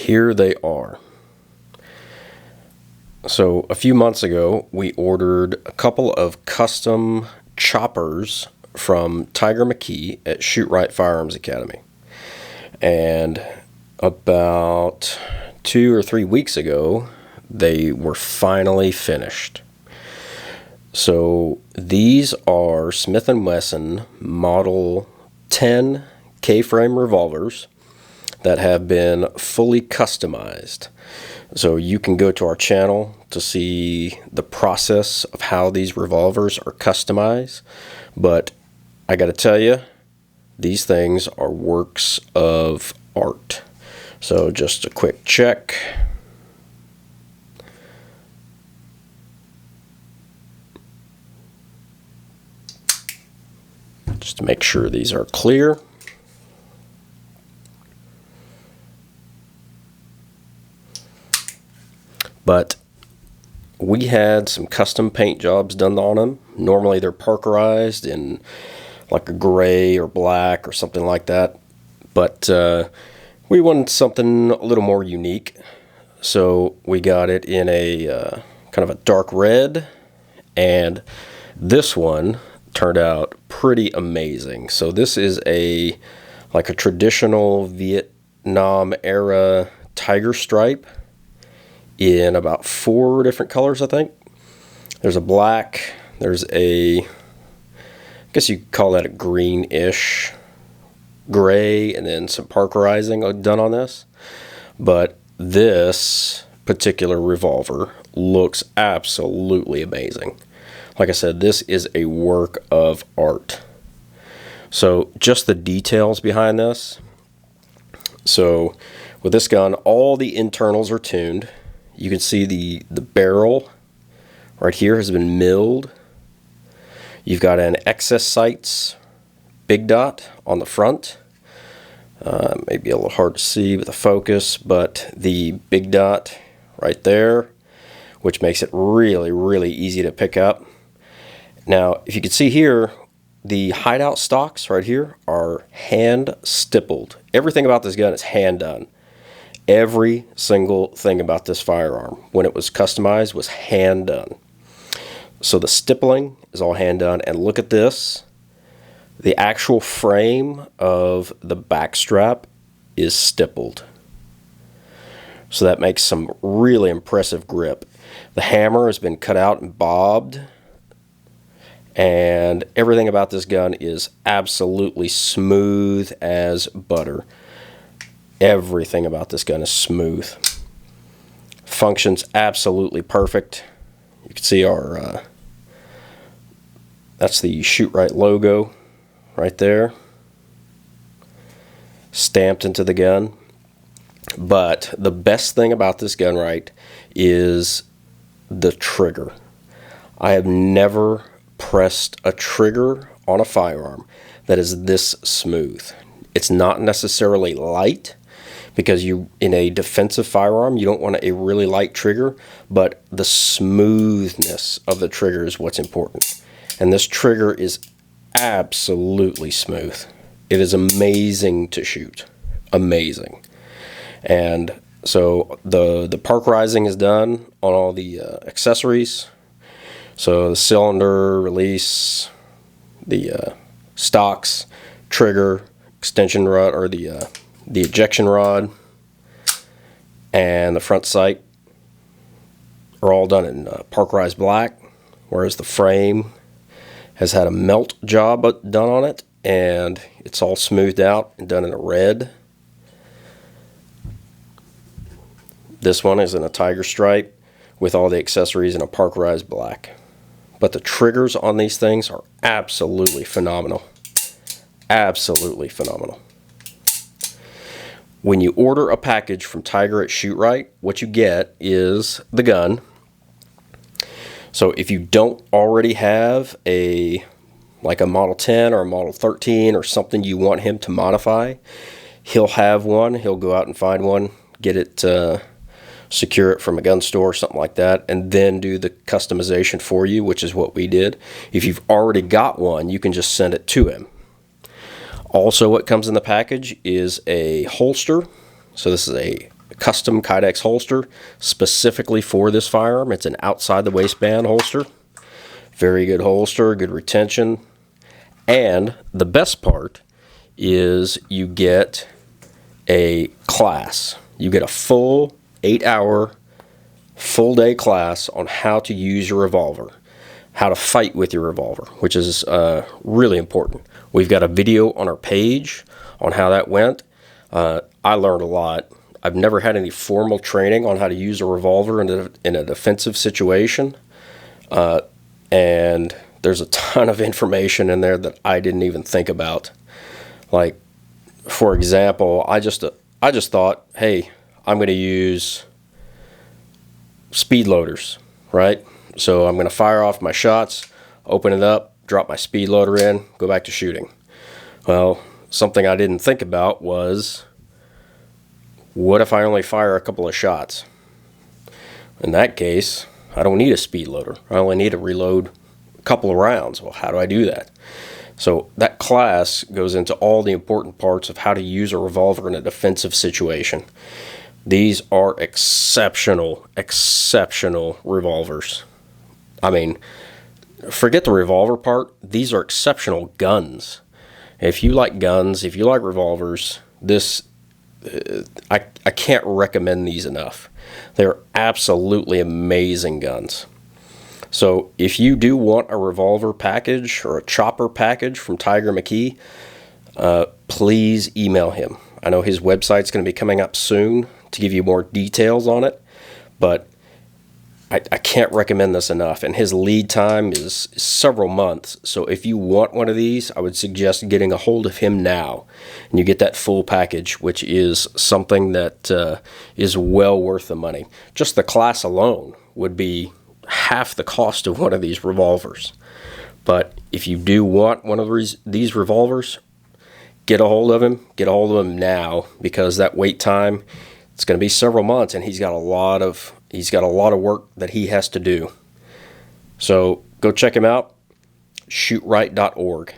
here they are. So a few months ago, we ordered a couple of custom choppers from Tiger McKee at Shootrite Firearms Academy. And about 2 or 3 weeks ago, they were finally finished. So these are Smith & Wesson Model 10 K-frame revolvers that have been fully customized. So you can go to our channel to see the process of how these revolvers are customized. But I got to tell you, these things are works of art. So just a quick check. Just to make sure these are clear. But we had some custom paint jobs done on them. Normally they're parkerized in like a gray or black or something like that. But we wanted something a little more unique. So we got it in a kind of a dark red. And this one turned out pretty amazing. So this is like a traditional Vietnam era tiger stripe in about 4 different colors, I think. There's a black, there's I guess you could call that a greenish gray, and then some parkerizing done on this. But this particular revolver looks absolutely amazing. Like I said, this is a work of art. So just the details behind this. So with this gun, all the internals are tuned. You can see the barrel right here has been milled. You've got an excess sights big dot on the front. Maybe a little hard to see with the focus, but the big dot right there, which makes it really, really easy to pick up. Now, if you can see here, the hideout stocks right here are hand stippled. Everything about this gun is hand done. Every single thing about this firearm, when it was customized, was hand done. So the stippling is all hand done. And look at this. The actual frame of the back strap is stippled. So that makes some really impressive grip. The hammer has been cut out and bobbed. And everything about this gun is absolutely smooth as butter. Everything about this gun is smooth. Functions absolutely perfect. You can see our, that's the Shootrite logo right there, stamped into the gun. But the best thing about this gun, right, is the trigger. I have never pressed a trigger on a firearm that is this smooth. It's not necessarily light, because in a defensive firearm, you don't want a really light trigger, but the smoothness of the trigger is what's important. And this trigger is absolutely smooth. It is amazing to shoot. Amazing. And so the parkerizing is done on all the accessories. So the cylinder, release, the stocks, trigger, extension rod, or the ejection rod, and the front sight are all done in parkerized black, whereas the frame has had a melt job done on it, and it's all smoothed out and done in a red. This one is in a tiger stripe with all the accessories in a parkerized black. But the triggers on these things are absolutely phenomenal. Absolutely phenomenal. When you order a package from Tiger at Shootrite, what you get is the gun. So if you don't already have like a Model 10 or a Model 13 or something you want him to modify, he'll have one. He'll go out and find one, get it, secure it from a gun store or something like that, and then do the customization for you, which is what we did. If you've already got one, you can just send it to him. Also, what comes in the package is a holster. So this is a custom Kydex holster specifically for this firearm. It's an outside the waistband holster. Very good holster, good retention. And the best part is you get a class. You get a full 8-hour, full day class on how to use your revolver, how to fight with your revolver, which is really important. We've got a video on our page on how that went. I learned a lot. I've never had any formal training on how to use a revolver in a defensive situation. And there's a ton of information in there that I didn't even think about. Like, for example, I just thought, hey, I'm going to use speed loaders, right? So I'm going to fire off my shots, open it up, drop my speed loader in, go back to shooting. Well, something I didn't think about was, what if I only fire a couple of shots? In that case, I don't need a speed loader. I only need to reload a couple of rounds. Well, how do I do that? So that class goes into all the important parts of how to use a revolver in a defensive situation. These are exceptional revolvers. I mean, forget the revolver part. These are exceptional guns. If you like guns, if you like revolvers, I can't recommend these enough. They're absolutely amazing guns. So if you do want a revolver package or a chopper package from Tiger McKee, please email him. I know his website's going to be coming up soon to give you more details on it, but I can't recommend this enough. And his lead time is several months. So if you want one of these, I would suggest getting a hold of him now. And you get that full package, which is something that is well worth the money. Just the class alone would be half the cost of one of these revolvers. But if you do want one of these revolvers, get a hold of him. Get a hold of him now, because that wait time, it's going to be several months, and he's got a lot of work that he has to do. So go check him out, shootrite.org.